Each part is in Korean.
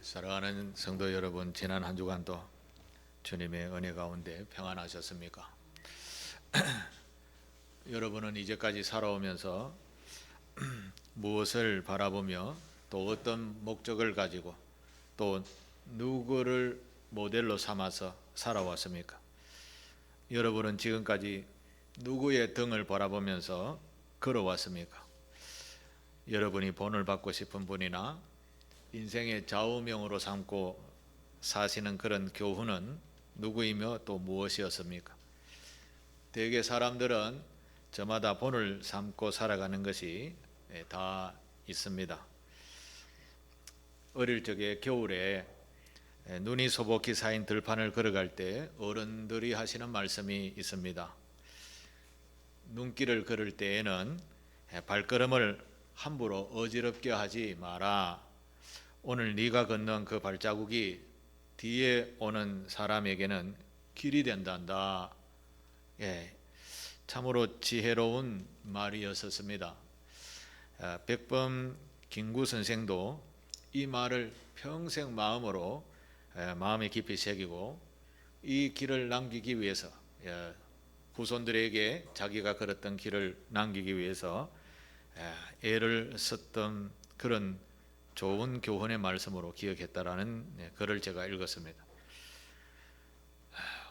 사랑하는 성도 여러분, 지난 한 주간도 주님의 은혜 가운데 평안하셨습니까? 여러분은 이제까지 살아오면서 무엇을 바라보며 또 어떤 목적을 가지고 또 누구를 모델로 삼아서 살아왔습니까? 여러분은 지금까지 누구의 등을 바라보면서 걸어왔습니까? 여러분이 본을 받고 싶은 분이나 인생의 좌우명으로 삼고 사시는 그런 교훈은 누구이며 또 무엇이었습니까? 대개 사람들은 저마다 본을 삼고 살아가는 것이 다 있습니다. 어릴 적에 겨울에 눈이 소복히 쌓인 들판을 걸어갈 때 어른들이 하시는 말씀이 있습니다. 눈길을 걸을 때에는 발걸음을 함부로 어지럽게 하지 마라. 오늘 네가 걷는 그 발자국이 뒤에 오는 사람에게는 길이 된단다. 참으로 지혜로운 말이었습니다. 백범 김구 선생도 이 말을 평생 마음에 깊이 새기고 이 길을 남기기 위해서 후손들에게 자기가 걸었던 길을 남기기 위해서 애를 썼던 그런 좋은 교훈의 말씀으로 기억했다라는 글을 제가 읽었습니다.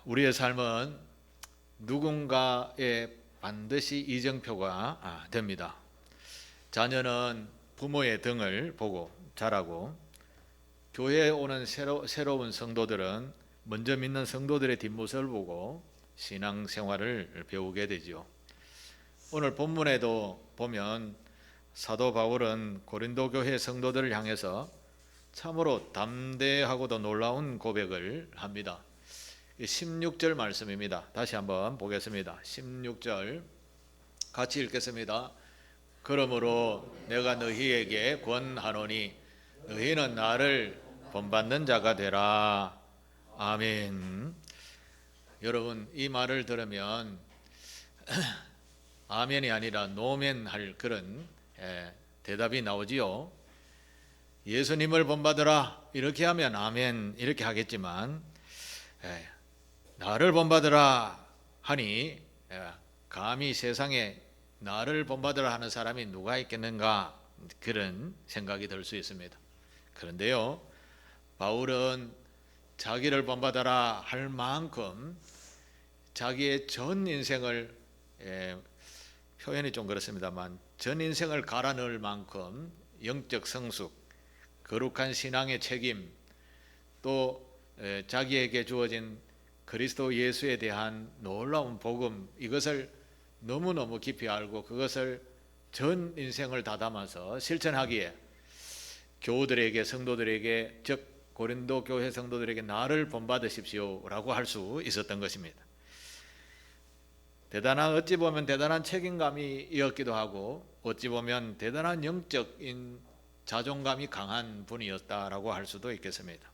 우리의 삶은 누군가의 반드시 이정표가 됩니다. 자녀는 부모의 등을 보고 자라고, 교회에 오는 새로운 성도들은 먼저 믿는 성도들의 뒷모습을 보고 신앙생활을 배우게 되죠. 오늘 본문에도 보면 사도 바울은 고린도 교회 성도들을 향해서 참으로 담대하고도 놀라운 고백을 합니다. 16절 말씀입니다. 다시 한번 보겠습니다. 16절 같이 읽겠습니다. 그러므로 내가 너희에게 권하노니 너희는 나를 본받는 자가 되라. 아멘. 여러분, 이 말을 들으면 아멘이 아니라 노멘 할 그런 대답이 나오지요. 예수님을 본받으라 이렇게 하면 아멘 이렇게 하겠지만 나를 본받으라 하니 감히 세상에 나를 본받으라 하는 사람이 누가 있겠는가, 그런 생각이 들 수 있습니다. 그런데요, 바울은 자기를 본받아라 할 만큼 자기의 전 인생을, 표현이 좀 그렇습니다만 전 인생을 갈아 넣을 만큼 영적 성숙, 거룩한 신앙의 책임, 또 자기에게 주어진 그리스도 예수에 대한 놀라운 복음, 이것을 너무너무 깊이 알고 그것을 전 인생을 다 담아서 실천하기에 교우들에게, 성도들에게, 즉 고린도 교회 성도들에게 나를 본받으십시오 라고 할 수 있었던 것입니다. 어찌 보면 대단한 책임감이었기도 하고 어찌 보면 대단한 영적인 자존감이 강한 분이었다라고 할 수도 있겠습니다.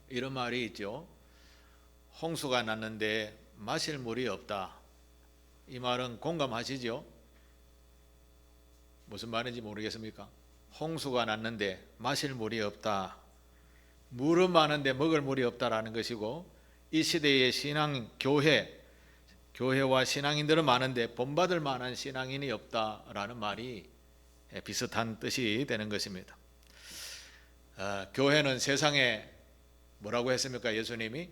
이런 말이 있죠. 홍수가 났는데 마실 물이 없다. 이 말은 공감하시죠? 무슨 말인지 모르겠습니까? 홍수가 났는데 마실 물이 없다. 물은 많은데 먹을 물이 없다라는 것이고, 이 시대의 신앙 교회와 신앙인들은 많은데 본받을 만한 신앙인이 없다라는 말이 비슷한 뜻이 되는 것입니다. 교회는 세상에 뭐라고 했습니까? 예수님이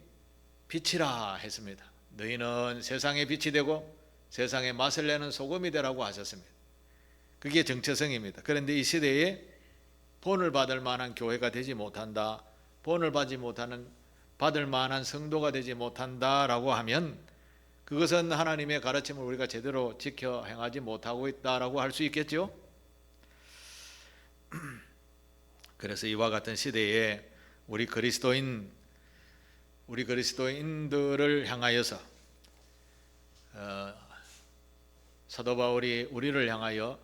빛이라 했습니다. 너희는 세상의 빛이 되고 세상의 맛을 내는 소금이 되라고 하셨습니다. 그게 정체성입니다. 그런데 이 시대에 본을 받을 만한 교회가 되지 못한다, 본을 받을 만한 성도가 되지 못한다라고 하면 그것은 하나님의 가르침을 우리가 제대로 지켜 행하지 못하고 있다라고 할 수 있겠죠. 그래서 이와 같은 시대에 우리 그리스도인들을 향하여서 사도 바울이 우리를 향하여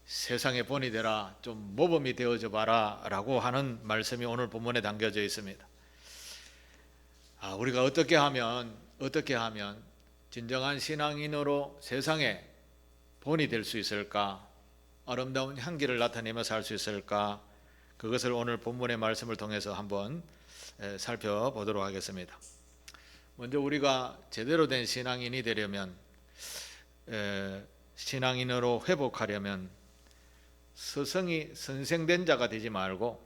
세상의 본이 되라, 좀 모범이 되어줘 봐라 라고 하는 말씀이 오늘 본문에 담겨져 있습니다. 우리가 어떻게 하면 진정한 신앙인으로 세상에 본이 될 수 있을까? 아름다운 향기를 나타내며 살 수 있을까? 그것을 오늘 본문의 말씀을 통해서 한번 살펴보도록 하겠습니다. 먼저 우리가 제대로 된 신앙인이 되려면, 신앙인으로 회복하려면 스승이 선생된 자가 되지 말고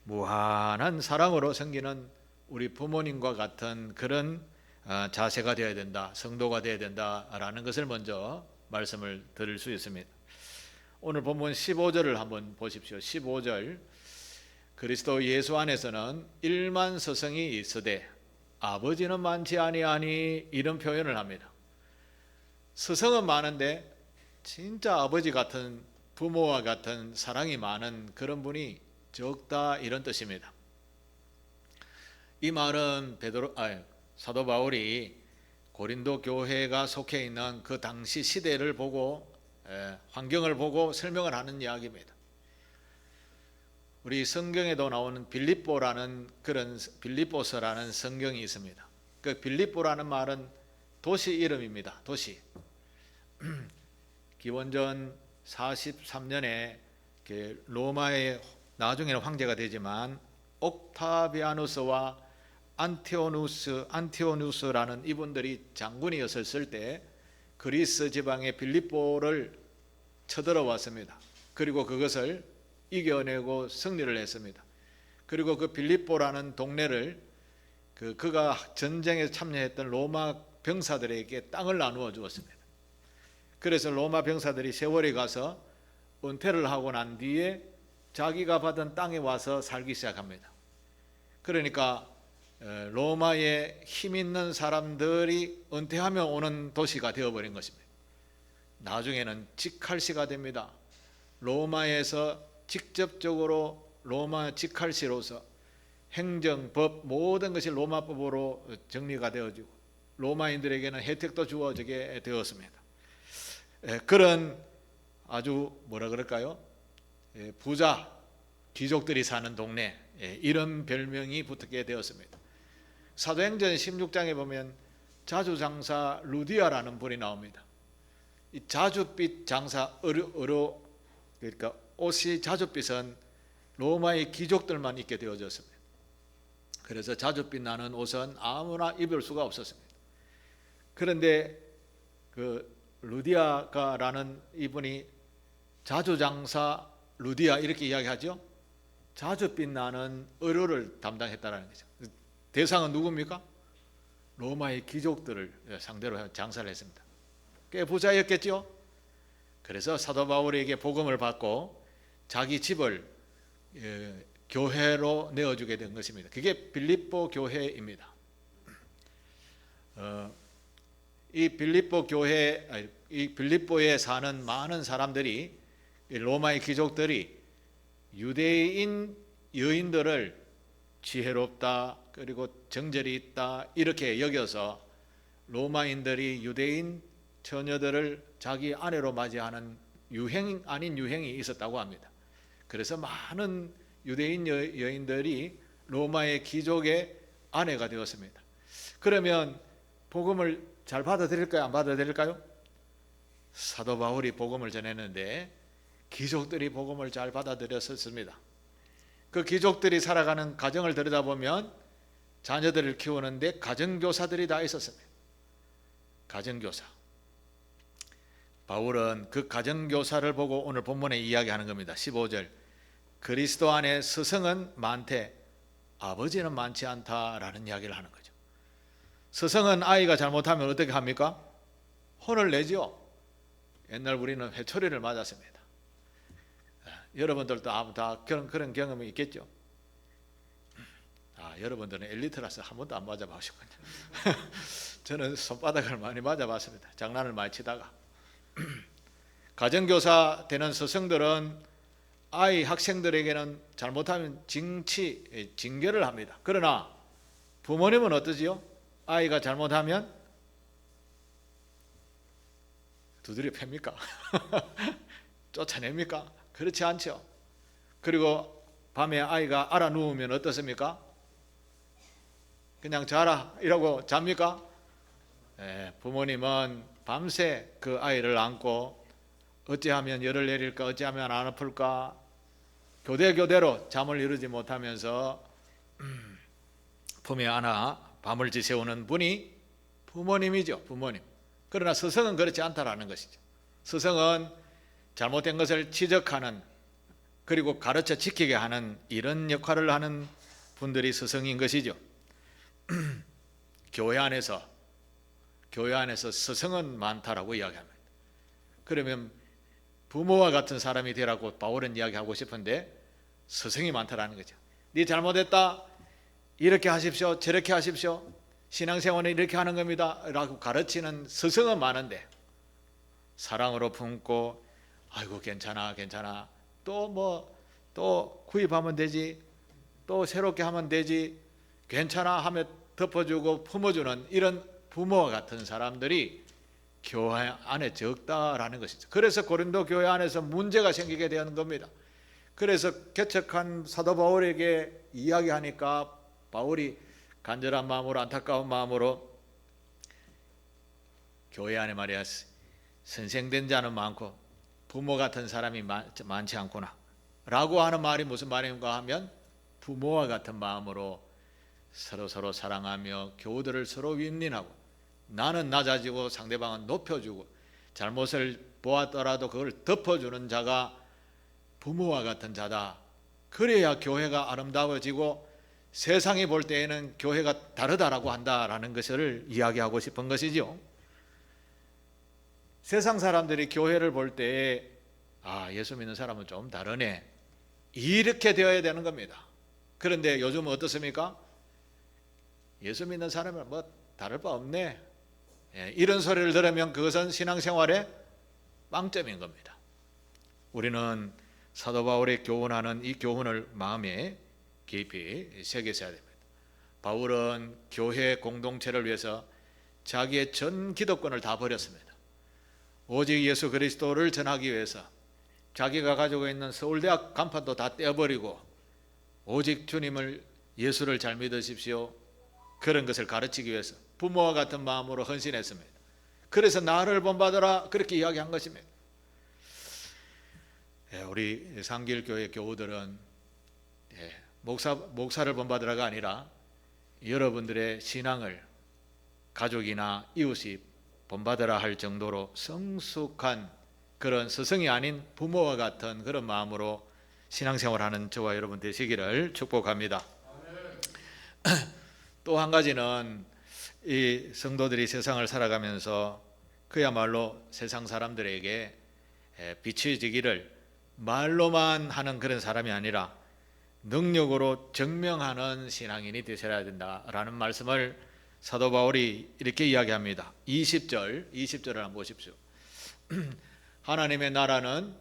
무한한 사랑으로 섬기는 우리 부모님과 같은 그런 자세가 되어야 된다, 성도가 되어야 된다라는 것을 먼저 말씀을 드릴 수 있습니다. 오늘 본문 15절을 한번 보십시오. 15절, 그리스도 예수 안에서는 일만 스승이 있으되 아버지는 많지 아니하니, 이런 표현을 합니다. 스승은 많은데 진짜 아버지 같은, 부모와 같은 사랑이 많은 그런 분이 적다, 이런 뜻입니다. 이 말은 사도 바울이 고린도 교회가 속해 있는 그 당시 시대를 보고, 환경을 보고 설명을 하는 이야기입니다. 우리 성경에도 나오는 빌립보서라는 성경이 있습니다. 그 빌립보라는 말은 도시 이름입니다. 도시. 기원전 43년에 로마의, 나중에는 황제가 되지만 옥타비아누스와 안티오누스라는 이분들이 장군이었을 때 그리스 지방의 빌립보를 쳐들어왔습니다. 그리고 그것을 이겨내고 승리를 했습니다. 그리고 그 빌립보라는 동네를 그가 전쟁에 참여했던 로마 병사들에게 땅을 나누어 주었습니다. 그래서 로마 병사들이 세월에 가서 은퇴를 하고 난 뒤에 자기가 받은 땅에 와서 살기 시작합니다. 그러니까 로마에 힘 있는 사람들이 은퇴하면 오는 도시가 되어버린 것입니다. 나중에는 직할시가 됩니다. 로마에서 직접적으로 로마 직할시로서 행정, 법 모든 것이 로마법으로 정리가 되어지고 로마인들에게는 혜택도 주어지게 되었습니다. 그런 아주 부자 귀족들이 사는 동네, 이런 별명이 붙게 되었습니다. 사도행전 16장에 보면 자주장사 루디아라는 분이 나옵니다. 이 자줏빛 장사, 그러니까 옷이 자줏빛은 로마의 귀족들만 입게 되어졌습니다. 그래서 자줏빛 나는 옷은 아무나 입을 수가 없었습니다. 그런데 그 루디아가라는 이분이 자주장사 루디아, 이렇게 이야기하죠. 자줏빛 나는 의료를 담당했다라는 거죠. 대상은 누굽니까? 로마의 귀족들을 상대로 장사를 했습니다. 꽤 부자였겠죠. 그래서 사도 바울에게 복음을 받고 자기 집을 교회로 내어주게 된 것입니다. 그게 빌립보 교회입니다. 이 빌립보에 사는 많은 사람들이, 로마의 귀족들이 유대인 여인들을 지혜롭다, 그리고 정절이 있다, 이렇게 여겨서 로마인들이 유대인 처녀들을 자기 아내로 맞이하는 유행 아닌 유행이 있었다고 합니다. 그래서 많은 유대인 여인들이 로마의 귀족의 아내가 되었습니다. 그러면 복음을 잘 받아들일까요? 안 받아들일까요? 사도 바울이 복음을 전했는데 귀족들이 복음을 잘 받아들였었습니다. 그 귀족들이 살아가는 가정을 들여다보면 자녀들을 키우는데 가정교사들이 다 있었습니다. 가정교사. 바울은 그 가정교사를 보고 오늘 본문에 이야기하는 겁니다. 15절, 그리스도 안에 스승은 많되 아버지는 많지 않다라는 이야기를 하는 거죠. 스승은 아이가 잘못하면 어떻게 합니까? 혼을 내죠. 옛날 우리는 회초리를 맞았습니다. 여러분들도 아마 다 그런 경험이 있겠죠. 여러분들은 엘리트라서 한 번도 안 맞아보셨군요. 저는 손바닥을 많이 맞아봤습니다. 장난을 많이 치다가. 가정교사 되는 스승들은 학생들에게는 잘못하면 징계를 합니다. 그러나 부모님은 어떠지요? 아이가 잘못하면 두드려 팹니까? 쫓아냅니까? 그렇지 않죠. 그리고 밤에 아이가 알아 누우면 어떻습니까? 그냥 자라 이러고 잡니까? 부모님은 밤새 그 아이를 안고 어찌하면 열을 내릴까, 어찌하면 안 아플까, 교대로 잠을 이루지 못하면서 품에 안아 밤을 지새우는 분이 부모님이죠. 부모님. 그러나 스승은 그렇지 않다라는 것이죠. 스승은 잘못된 것을 지적하는, 그리고 가르쳐 지키게 하는 이런 역할을 하는 분들이 스승인 것이죠. 교회 안에서 스승은 많다라고 이야기합니다. 그러면 부모와 같은 사람이 되라고 바울은 이야기하고 싶은데 스승이 많다라는 거죠. 네 잘못했다, 이렇게 하십시오, 저렇게 하십시오, 신앙생활은 이렇게 하는 겁니다 라고 가르치는 스승은 많은데 사랑으로 품고 아이고 괜찮아 또 구입하면 되지, 또 새롭게 하면 되지, 괜찮아 하며 덮어주고 품어주는 이런 부모와 같은 사람들이 교회 안에 적다라는 것이죠. 그래서 고린도 교회 안에서 문제가 생기게 되는 겁니다. 그래서 개척한 사도 바울에게 이야기하니까 바울이 간절한 마음으로, 안타까운 마음으로 교회 안에 말이야 선생된 자는 많고 부모 같은 사람이 많지 않구나 라고 하는 말이 무슨 말인가 하면 부모와 같은 마음으로 서로 사랑하며 교우들을 서로 윈윈하고 나는 낮아지고 상대방은 높여주고 잘못을 보았더라도 그걸 덮어주는 자가 부모와 같은 자다. 그래야 교회가 아름다워지고 세상이 볼 때에는 교회가 다르다라고 한다라는 것을 이야기하고 싶은 것이죠. 세상 사람들이 교회를 볼 때에 예수 믿는 사람은 좀 다르네 이렇게 되어야 되는 겁니다. 그런데 요즘은 어떻습니까? 예수 믿는 사람은 뭐 다를 바 없네, 이런 소리를 들으면 그것은 신앙생활의 빵점인 겁니다. 우리는 사도 바울의 교훈하는 이 교훈을 마음에 깊이 새기셔야 됩니다. 바울은 교회 공동체를 위해서 자기의 전 기득권을 다 버렸습니다. 오직 예수 그리스도를 전하기 위해서 자기가 가지고 있는 서울대학 간판도 다 떼어버리고 오직 주님을, 예수를 잘 믿으십시오, 그런 것을 가르치기 위해서 부모와 같은 마음으로 헌신했습니다. 그래서 나를 본받으라 그렇게 이야기한 것입니다. 우리 상길교회 교우들은 목사를 본받으라가 아니라 여러분들의 신앙을 가족이나 이웃이 본받으라 할 정도로 성숙한 그런 스승이 아닌 부모와 같은 그런 마음으로 신앙생활하는 저와 여러분 되시기를 축복합니다. 또 한 가지는 이 성도들이 세상을 살아가면서 그야말로 세상 사람들에게 비춰지기를 말로만 하는 그런 사람이 아니라 능력으로 증명하는 신앙인이 되셔야 된다라는 말씀을 사도 바울이 이렇게 이야기합니다. 20절을 한번 보십시오. 하나님의 나라는,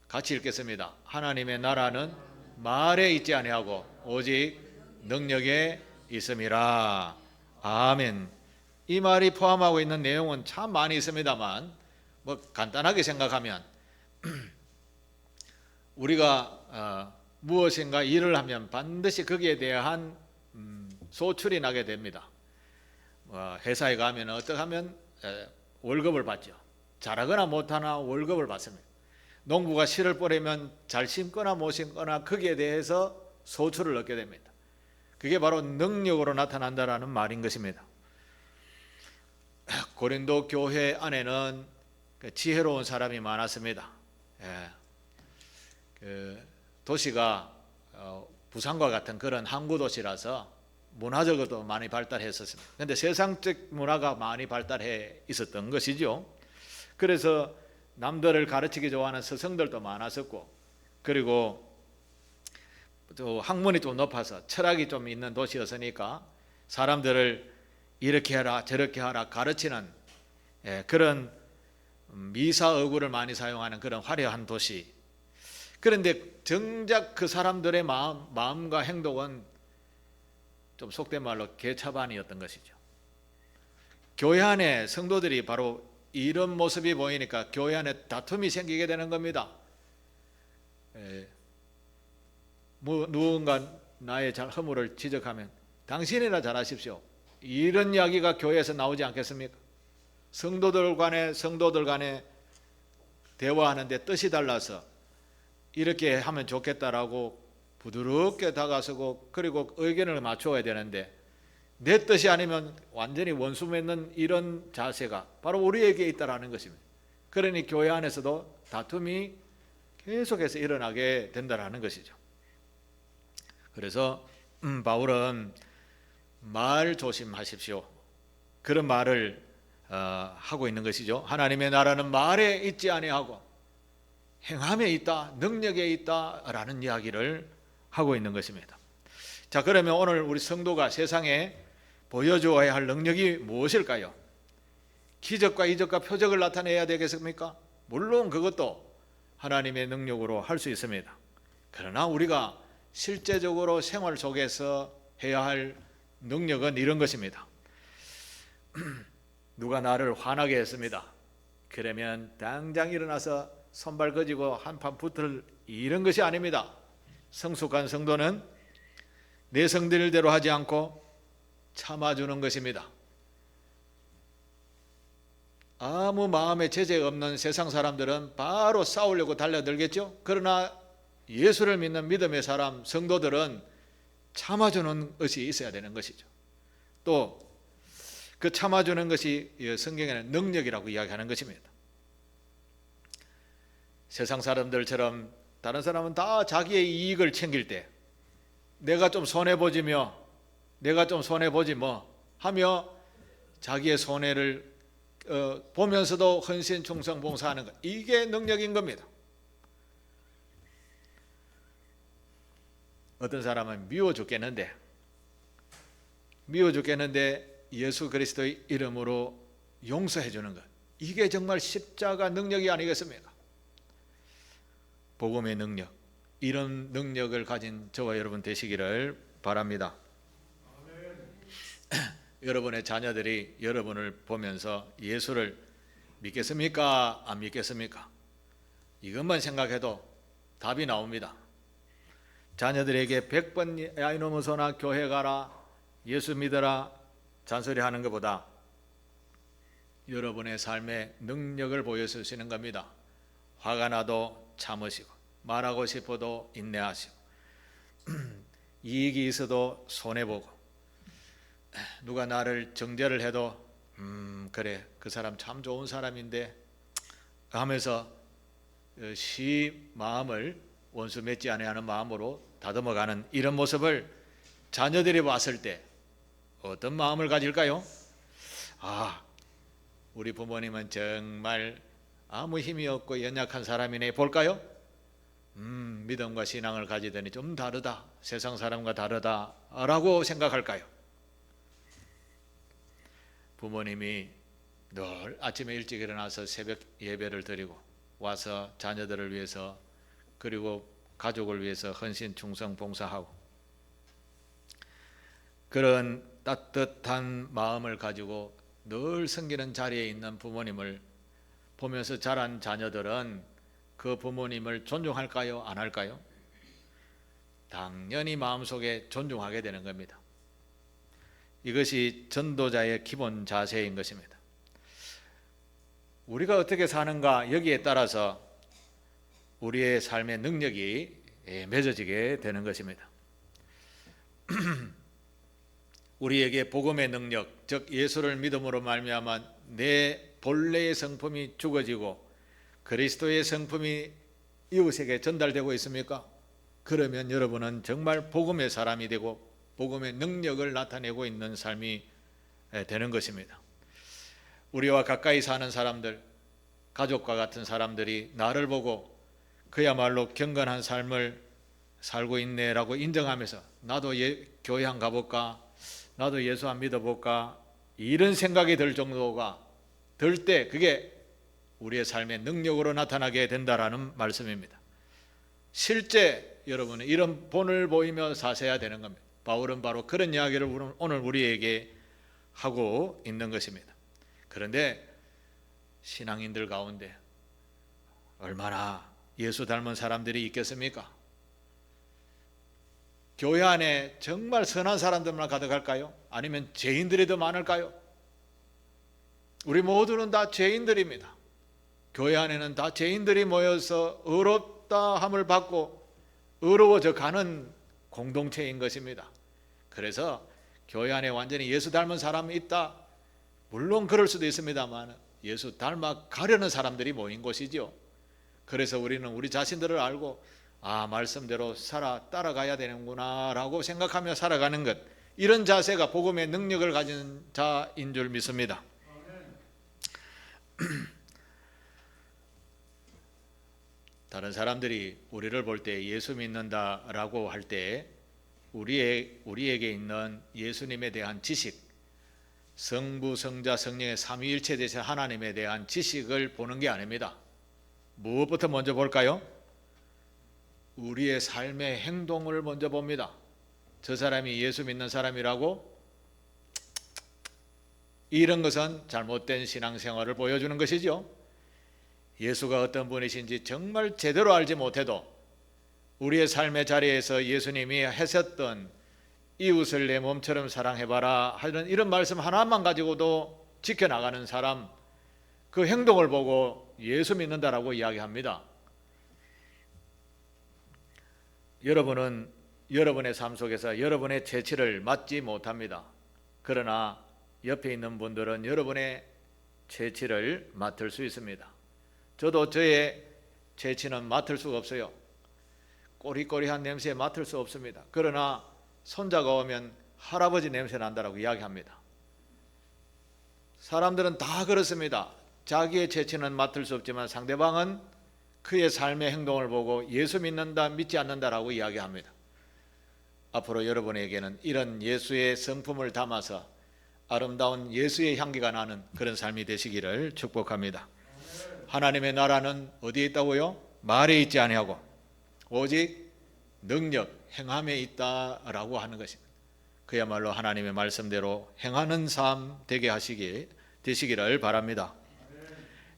같이 읽겠습니다. 하나님의 나라는 말에 있지 아니하고 오직 능력에 있음이라. 아멘. 이 말이 포함하고 있는 내용은 참 많이 있습니다만 뭐 간단하게 생각하면 우리가 무엇인가 일을 하면 반드시 거기에 대한 소출이 나게 됩니다. 회사에 가면 어떻게 하면 월급을 받죠. 잘하거나 못하나 월급을 받습니다. 농부가 씨를 뿌리면 잘 심거나 못 심거나 거기에 대해서 소출을 얻게 됩니다. 그게 바로 능력으로 나타난다라는 말인 것입니다. 고린도 교회 안에는 지혜로운 사람이 많았습니다. 도시가 부산과 같은 그런 항구 도시라서 문화적으로도 많이 발달했었습니다. 그런데 세상적 문화가 많이 발달해 있었던 것이죠. 그래서 남들을 가르치기 좋아하는 스승들도 많았었고, 그리고 또 학문이 좀 높아서 철학이 좀 있는 도시였으니까 사람들을 이렇게 하라 저렇게 하라 가르치는 그런 미사어구를 많이 사용하는 그런 화려한 도시. 그런데 정작 그 사람들의 마음과 행동은 좀 속된 말로 개차반이었던 것이죠. 교회 안에 성도들이 바로 이런 모습이 보이니까 교회 안에 다툼이 생기게 되는 겁니다. 누군가 나의 허물을 지적하면 당신이나 잘하십시오, 이런 이야기가 교회에서 나오지 않겠습니까? 성도들 간에 대화하는데 뜻이 달라서 이렇게 하면 좋겠다라고 부드럽게 다가서고 그리고 의견을 맞춰야 되는데 내 뜻이 아니면 완전히 원수 맺는 이런 자세가 바로 우리에게 있다라는 것입니다. 그러니 교회 안에서도 다툼이 계속해서 일어나게 된다라는 것이죠. 그래서 바울은 말 조심하십시오. 그런 말을 하고 있는 것이죠. 하나님의 나라는 말에 있지 아니하고 행함에 있다, 능력에 있다라는 이야기를 하고 있는 것입니다. 자, 그러면 오늘 우리 성도가 세상에 보여주어야 할 능력이 무엇일까요? 기적과 이적과 표적을 나타내야 되겠습니까? 물론 그것도 하나님의 능력으로 할 수 있습니다. 그러나 우리가 실제적으로 생활 속에서 해야 할 능력은 이런 것입니다. 누가 나를 화나게 했습니다. 그러면 당장 일어나서 손발 거지고 한판 붙을 이런 것이 아닙니다. 성숙한 성도는 내 성질대로 하지 않고 참아주는 것입니다. 아무 마음에 제재 없는 세상 사람들은 바로 싸우려고 달려들겠죠. 그러나 예수를 믿는 믿음의 사람, 성도들은 참아주는 것이 있어야 되는 것이죠. 또 그 참아주는 것이 성경에는 능력이라고 이야기하는 것입니다. 세상 사람들처럼 다른 사람은 다 자기의 이익을 챙길 때 내가 좀 손해보지며 내가 좀 손해보지 뭐 하며 자기의 손해를 보면서도 헌신 충성 봉사하는 것, 이게 능력인 겁니다. 어떤 사람은 미워 죽겠는데 예수 그리스도의 이름으로 용서해 주는 것, 이게 정말 십자가 능력이 아니겠습니까? 복음의 능력, 이런 능력을 가진 저와 여러분 되시기를 바랍니다. 여러분의 자녀들이 여러분을 보면서 예수를 믿겠습니까? 안 믿겠습니까? 이것만 생각해도 답이 나옵니다. 자녀들에게 100번 야 이놈의 소나 교회 가라, 예수 믿어라 잔소리하는 것보다 여러분의 삶의 능력을 보여주시는 겁니다. 화가 나도 참으시고 말하고 싶어도 인내하시고 이익이 있어도 손해보고 누가 나를 정죄를 해도 그래 그 사람 참 좋은 사람인데 하면서 마음을 원수 맺지 아니하는 마음으로 다듬어가는 이런 모습을 자녀들이 봤을 때 어떤 마음을 가질까요? 우리 부모님은 정말 아무 힘이 없고 연약한 사람이네 볼까요? 믿음과 신앙을 가지더니 좀 다르다, 세상 사람과 다르다라고 생각할까요? 부모님이 늘 아침에 일찍 일어나서 새벽 예배를 드리고 와서 자녀들을 위해서 그리고 가족을 위해서 헌신 충성 봉사하고 그런 따뜻한 마음을 가지고 늘 섬기는 자리에 있는 부모님을 보면서 자란 자녀들은 그 부모님을 존중할까요? 안 할까요? 당연히 마음속에 존중하게 되는 겁니다. 이것이 전도자의 기본 자세인 것입니다. 우리가 어떻게 사는가 여기에 따라서 우리의 삶의 능력이 맺어지게 되는 것입니다. 우리에게 복음의 능력, 즉 예수를 믿음으로 말미암아 내 본래의 성품이 죽어지고 그리스도의 성품이 이웃에게 전달되고 있습니까? 그러면 여러분은 정말 복음의 사람이 되고 복음의 능력을 나타내고 있는 삶이 되는 것입니다. 우리와 가까이 사는 사람들, 가족과 같은 사람들이 나를 보고 그야말로 경건한 삶을 살고 있네라고 인정하면서 나도 교회 한 가볼까? 나도 예수 한 믿어볼까? 이런 생각이 들 정도가 들 때 그게 우리의 삶의 능력으로 나타나게 된다라는 말씀입니다. 실제 여러분은 이런 본을 보이며 사셔야 되는 겁니다. 바울은 바로 그런 이야기를 오늘 우리에게 하고 있는 것입니다. 그런데 신앙인들 가운데 얼마나 예수 닮은 사람들이 있겠습니까? 교회 안에 정말 선한 사람들만 가득할까요? 아니면 죄인들이 더 많을까요? 우리 모두는 다 죄인들입니다. 교회 안에는 다 죄인들이 모여서 의롭다 의롭다 함을 받고 의로워져 가는 공동체인 것입니다. 그래서 교회 안에 완전히 예수 닮은 사람이 있다, 물론 그럴 수도 있습니다만 예수 닮아 가려는 사람들이 모인 곳이죠. 그래서 우리는 우리 자신들을 알고 말씀대로 따라가야 되는구나 라고 생각하며 살아가는 것, 이런 자세가 복음의 능력을 가진 자인 줄 믿습니다. 다른 사람들이 우리를 볼 때 예수 믿는다라고 할 때 우리에게 있는 예수님에 대한 지식, 성부, 성자, 성령의 삼위일체 되신 하나님에 대한 지식을 보는 게 아닙니다. 무엇부터 먼저 볼까요? 우리의 삶의 행동을 먼저 봅니다. 저 사람이 예수 믿는 사람이라고? 이런 것은 잘못된 신앙생활을 보여주는 것이죠. 예수가 어떤 분이신지 정말 제대로 알지 못해도 우리의 삶의 자리에서 예수님이 하셨던 이웃을 내 몸처럼 사랑해봐라 하는 이런 말씀 하나만 가지고도 지켜나가는 사람, 그 행동을 보고 예수 믿는다라고 이야기합니다. 여러분은 여러분의 삶 속에서 여러분의 재치를 맡지 못합니다. 그러나 옆에 있는 분들은 여러분의 재치를 맡을 수 있습니다. 저도 저의 재치는 맡을 수가 없어요. 꼬리꼬리한 냄새 맡을 수 없습니다. 그러나 손자가 오면 할아버지 냄새 난다라고 이야기합니다. 사람들은 다 그렇습니다. 자기의 재치는 맡을 수 없지만 상대방은 그의 삶의 행동을 보고 예수 믿는다, 믿지 않는다라고 이야기합니다. 앞으로 여러분에게는 이런 예수의 성품을 담아서 아름다운 예수의 향기가 나는 그런 삶이 되시기를 축복합니다. 하나님의 나라는 어디에 있다고요? 말에 있지 아니하고 오직 능력, 행함에 있다라고 하는 것입니다. 그야말로 하나님의 말씀대로 행하는 삶 되게 되시기를 바랍니다.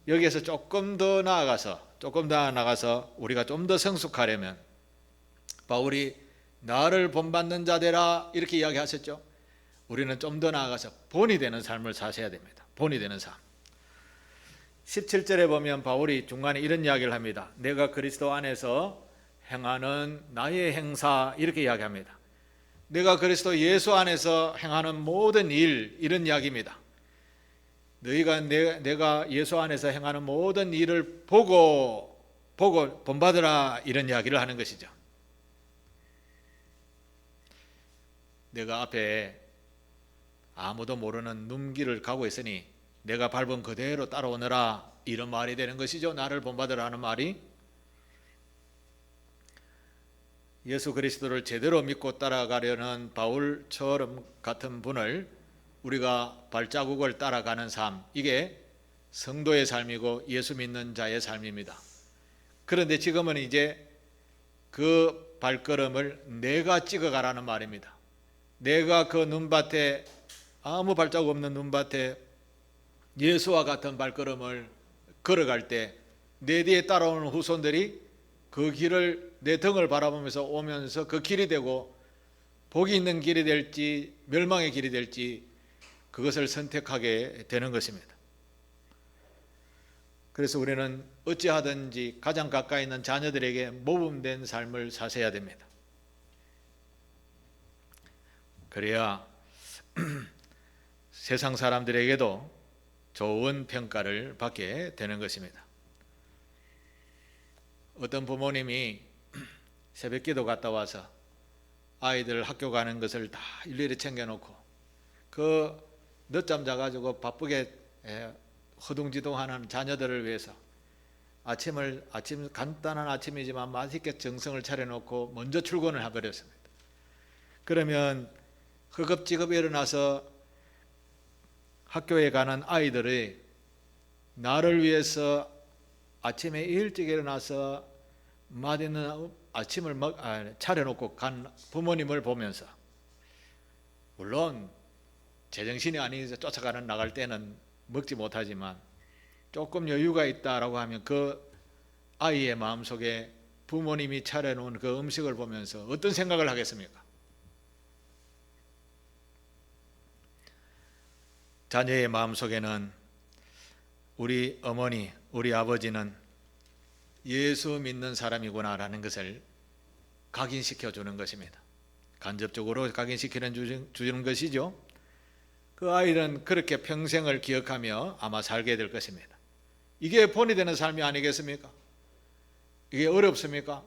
여기에서 조금 더 나아가서 우리가 좀 더 성숙하려면 바울이 나를 본받는 자 되라 이렇게 이야기하셨죠. 우리는 좀 더 나아가서 본이 되는 삶을 사셔야 됩니다. 본이 되는 삶. 17절에 보면 바울이 중간에 이런 이야기를 합니다. 내가 그리스도 안에서 행하는 나의 행사, 이렇게 이야기합니다. 내가 그리스도 예수 안에서 행하는 모든 일, 이런 이야기입니다. 내가 예수 안에서 행하는 모든 일을 보고 본받으라, 이런 이야기를 하는 것이죠. 내가 앞에 아무도 모르는 눈길을 가고 있으니 내가 밟은 그대로 따라오너라, 이런 말이 되는 것이죠. 나를 본받으라 하는 말이. 예수 그리스도를 제대로 믿고 따라가려는 바울처럼 같은 분을 우리가 발자국을 따라가는 삶, 이게 성도의 삶이고 예수 믿는 자의 삶입니다. 그런데 지금은 이제 그 발걸음을 내가 찍어가라는 말입니다. 내가 그 눈밭에, 아무 발자국 없는 눈밭에 예수와 같은 발걸음을 걸어갈 때 내 뒤에 따라오는 후손들이 그 길을, 내 등을 바라보면서 오면서 그 길이 되고 복이 있는 길이 될지 멸망의 길이 될지 그것을 선택하게 되는 것입니다. 그래서 우리는 어찌하든지 가장 가까이 있는 자녀들에게 모범된 삶을 사셔야 됩니다. 그래야 세상 사람들에게도 좋은 평가를 받게 되는 것입니다. 어떤 부모님이 새벽기도 갔다 와서 아이들 학교 가는 것을 다 일일이 챙겨놓고 그 늦잠 자가지고 바쁘게 허둥지둥하는 자녀들을 위해서 아침 간단한 아침이지만 맛있게 정성을 차려놓고 먼저 출근을 해버렸습니다. 그러면 허겁지겁 일어나서 학교에 가는 아이들이 나를 위해서 아침에 일찍 일어나서 맛있는 아침을 차려놓고 간 부모님을 보면서, 물론 제정신이 아니어서 나갈 때는 먹지 못하지만 조금 여유가 있다라고 하면 그 아이의 마음속에 부모님이 차려놓은 그 음식을 보면서 어떤 생각을 하겠습니까? 자녀의 마음속에는 우리 어머니, 우리 아버지는 예수 믿는 사람이구나라는 것을 각인시켜 주는 것입니다. 간접적으로 각인시키는 주는 것이죠. 그 아이는 그렇게 평생을 기억하며 아마 살게 될 것입니다. 이게 본이 되는 삶이 아니겠습니까? 이게 어렵습니까?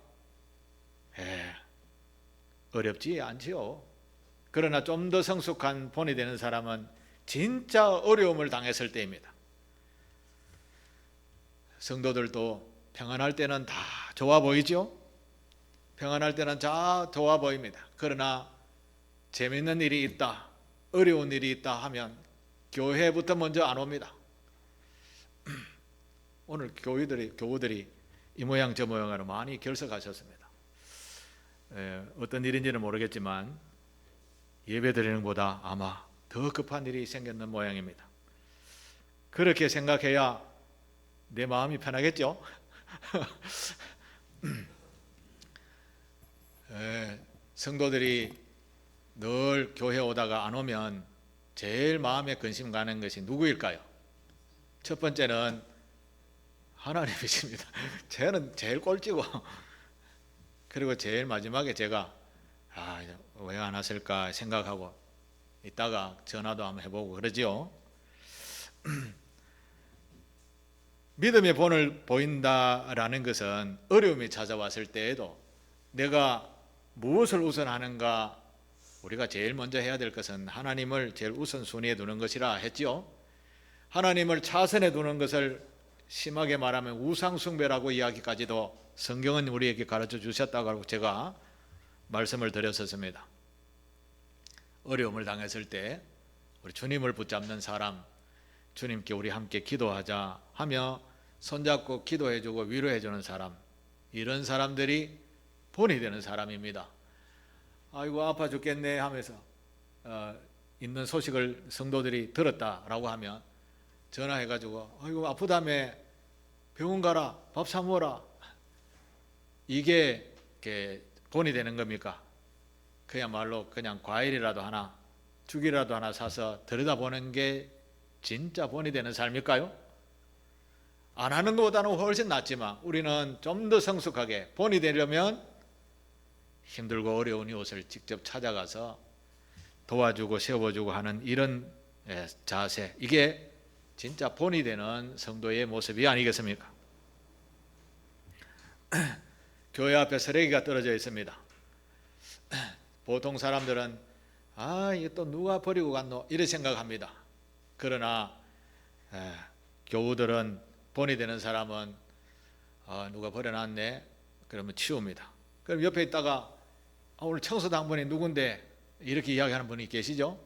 어렵지 않지요. 그러나 좀 더 성숙한 본이 되는 사람은 진짜 어려움을 당했을 때입니다. 성도들도 평안할 때는 다 좋아 보이죠? 평안할 때는 다 좋아 보입니다. 그러나 재밌는 일이 있다, 어려운 일이 있다 하면 교회부터 먼저 안 옵니다. 오늘 교우들이 이 모양 저 모양으로 많이 결석하셨습니다. 어떤 일인지는 모르겠지만 예배 드리는 것보다 아마 더 급한 일이 생겼는 모양입니다. 그렇게 생각해야 내 마음이 편하겠죠? 성도들이 늘 교회 오다가 안 오면 제일 마음에 근심 가는 것이 누구일까요? 첫 번째는 하나님이십니다. 쟤는 제일 꼴찌고, 그리고 제일 마지막에 제가 왜 안 왔을까 생각하고 있다가 전화도 한번 해보고 그러지요. 믿음의 본을 보인다라는 것은 어려움이 찾아왔을 때에도 내가 무엇을 우선하는가, 우리가 제일 먼저 해야 될 것은 하나님을 제일 우선순위에 두는 것이라 했지요. 하나님을 차선에 두는 것을 심하게 말하면 우상숭배라고 이야기까지도 성경은 우리에게 가르쳐 주셨다고 제가 말씀을 드렸었습니다. 어려움을 당했을 때 우리 주님을 붙잡는 사람, 주님께 우리 함께 기도하자 하며 손잡고 기도해주고 위로해주는 사람, 이런 사람들이 본이 되는 사람입니다. 아이고 아파 죽겠네 하면서 있는 소식을 성도들이 들었다라고 하면 전화해가지고 아이고 아프다며 병원 가라, 밥 사 먹어라, 이게 본이 되는 겁니까? 그야말로 그냥 과일이라도 하나, 죽이라도 하나 사서 들여다보는 게 진짜 본이 되는 삶일까요? 안 하는 것보다는 훨씬 낫지만 우리는 좀 더 성숙하게 본이 되려면 힘들고 어려운 이웃을 직접 찾아가서 도와주고 세워주고 하는 이런 자세, 이게 진짜 본이 되는 성도의 모습이 아니겠습니까? 교회 앞에 쓰레기가 떨어져 있습니다. 보통 사람들은 이거 또 누가 버리고 갔노? 이렇게 생각합니다. 그러나 교우들은, 본이 되는 사람은 누가 버려놨네? 그러면 치웁니다. 그럼 옆에 있다가 오늘 청소 당번이 누군데? 이렇게 이야기하는 분이 계시죠?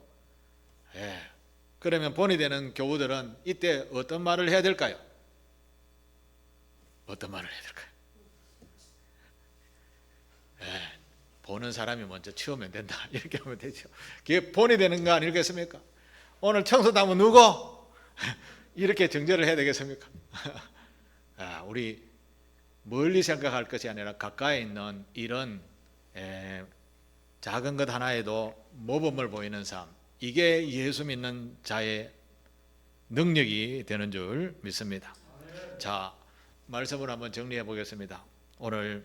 그러면 본이 되는 교우들은 이때 어떤 말을 해야 될까요? 어떤 말을 해야 될까요? 보는 사람이 먼저 치우면 된다, 이렇게 하면 되죠. 그게 본이 되는 거 아니겠습니까? 오늘 청소 당번 누구? 이렇게 정죄를 해야 되겠습니까? 우리 멀리 생각할 것이 아니라 가까이 있는 이런 작은 것 하나에도 모범을 보이는 삶, 이게 예수 믿는 자의 능력이 되는 줄 믿습니다. 자, 말씀을 한번 정리해 보겠습니다. 오늘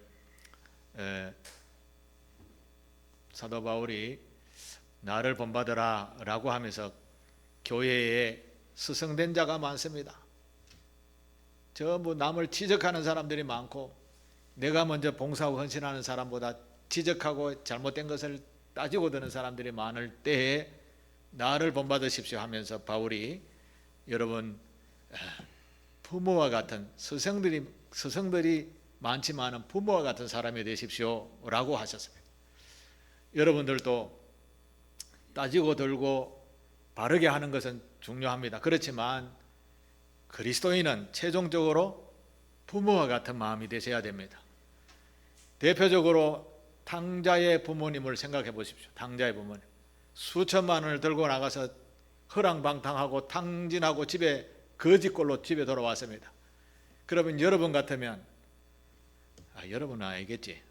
사도 바울이 나를 본받으라 라고 하면서 교회에 스승된 자가 많습니다. 전부 남을 지적하는 사람들이 많고, 내가 먼저 봉사하고 헌신하는 사람보다 지적하고 잘못된 것을 따지고 드는 사람들이 많을 때에 나를 본받으십시오 하면서 바울이 여러분 부모와 같은, 스승들이 많지만은 부모와 같은 사람이 되십시오 라고 하셨습니다. 여러분들도 따지고 들고 바르게 하는 것은 중요합니다. 그렇지만 그리스도인은 최종적으로 부모와 같은 마음이 되셔야 됩니다. 대표적으로 탕자의 부모님을 생각해 보십시오. 탕자의 부모님, 수천만 원을 들고 나가서 허랑방탕하고 탕진하고 집에 거지꼴로 집에 돌아왔습니다. 그러면 여러분 같으면, 여러분은 알겠지,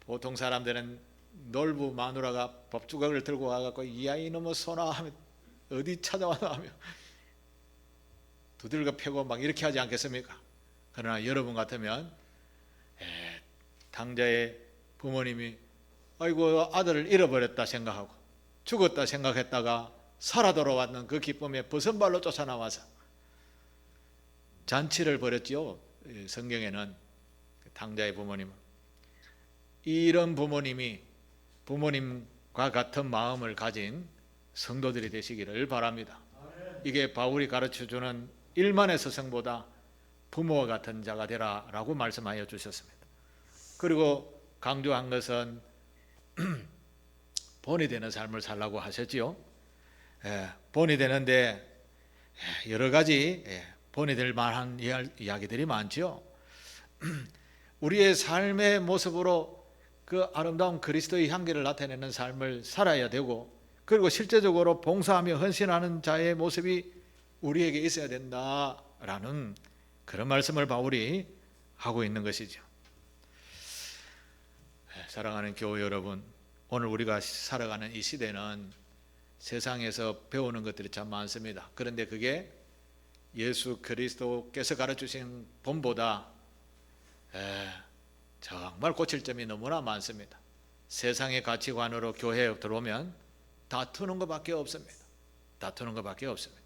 보통 사람들은 놀부 마누라가 밥 조각을 들고 와갖고 이 아이 너무 소나 하면 어디 찾아와나 하며 두들겨 패고 막 이렇게 하지 않겠습니까? 그러나 여러분 같으면 당자의 부모님이 아이고 아들을 잃어버렸다 생각하고 죽었다 생각했다가 살아 돌아왔는 그 기쁨에 버선발로 쫓아나와서 잔치를 벌였지요. 성경에는 당자의 부모님은. 이런 부모님이 부모님과 같은 마음을 가진 성도들이 되시기를 바랍니다. 이게 바울이 가르쳐주는 일만의 스승보다 부모와 같은 자가 되라라고 말씀하여 주셨습니다. 그리고 강조한 것은 본이 되는 삶을 살라고 하셨지요. 본이 되는데 여러 가지 본이 될 만한 이야기들이 많죠. 우리의 삶의 모습으로 그 아름다운 그리스도의 향기를 나타내는 삶을 살아야 되고, 그리고 실제적으로 봉사하며 헌신하는 자의 모습이 우리에게 있어야 된다라는 그런 말씀을 바울이 하고 있는 것이죠. 사랑하는 교회 여러분, 오늘 우리가 살아가는 이 시대는 세상에서 배우는 것들이 참 많습니다. 그런데 그게 예수 그리스도께서 가르치신 본보다 정말 고칠 점이 너무나 많습니다. 세상의 가치관으로 교회에 들어오면 다투는 것밖에 없습니다. 다투는 것밖에 없습니다.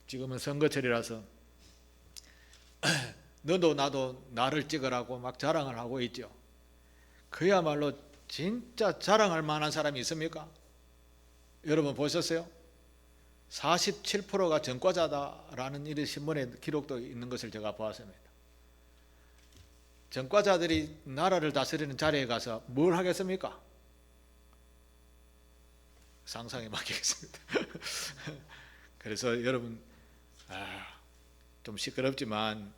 지금은 선거철이라서 너도 나도 나를 찍으라고 막 자랑을 하고 있죠. 그야말로 진짜 자랑할 만한 사람이 있습니까? 여러분 보셨어요? 47%가 전과자다라는 이런 신문에 기록도 있는 것을 제가 보았습니다. 전과자들이 나라를 다스리는 자리에 가서 뭘 하겠습니까? 상상에 맡기겠습니다. 그래서 여러분 좀 시끄럽지만,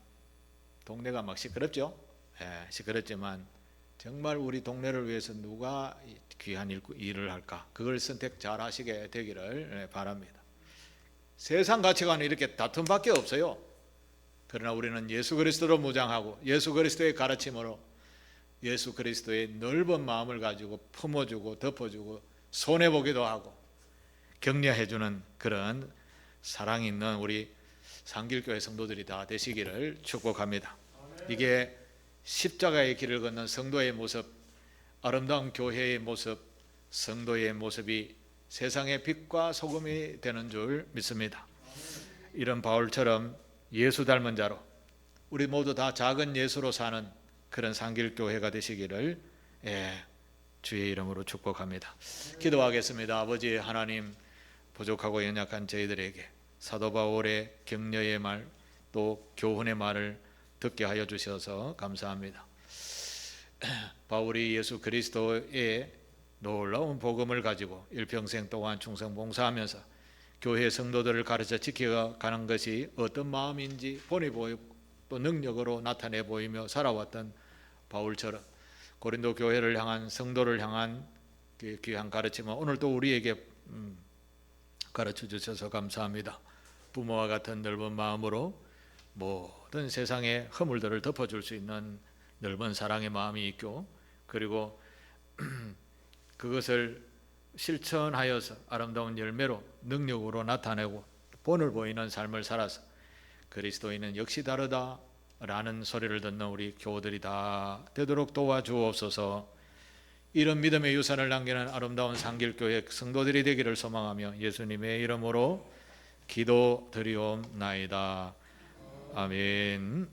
동네가 막 시끄럽죠? 시끄럽지만 정말 우리 동네를 위해서 누가 귀한 일을 할까? 그걸 선택 잘 하시게 되기를 바랍니다. 세상 가치관은 이렇게 다툼밖에 없어요. 그러나 우리는 예수 그리스도로 무장하고 예수 그리스도의 가르침으로 예수 그리스도의 넓은 마음을 가지고 품어주고 덮어주고 손해보기도 하고 격려해주는 그런 사랑 있는 우리 상길교회 성도들이 다 되시기를 축복합니다. 이게 십자가의 길을 걷는 성도의 모습, 아름다운 교회의 모습, 성도의 모습이 세상의 빛과 소금이 되는 줄 믿습니다. 이런 바울처럼 예수 닮은 자로 우리 모두 다 작은 예수로 사는 그런 상길교회가 되시기를 주의 이름으로 축복합니다. 기도하겠습니다. 아버지 하나님, 부족하고 연약한 저희들에게 사도 바울의 격려의 말, 또 교훈의 말을 듣게 하여 주셔서 감사합니다. 바울이 예수 그리스도의 놀라운 복음을 가지고 일평생 동안 충성봉사하면서 교회 성도들을 가르쳐 지켜가는 것이 어떤 마음인지 본이 보이고 또 능력으로 나타내 보이며 살아왔던 바울처럼 고린도 교회를 향한, 성도를 향한 귀한 가르침은 오늘도 우리에게 가르쳐 주셔서 감사합니다. 부모와 같은 넓은 마음으로 모든 세상의 허물들을 덮어줄 수 있는 넓은 사랑의 마음이 있고, 그리고 그것을 실천하여서 아름다운 열매로 능력으로 나타내고 본을 보이는 삶을 살아서 그리스도인은 역시 다르다라는 소리를 듣는 우리 교우들이 다 되도록 도와주옵소서. 이런 믿음의 유산을 남기는 아름다운 상길교회 성도들이 되기를 소망하며 예수님의 이름으로 기도드리옵나이다. 아멘.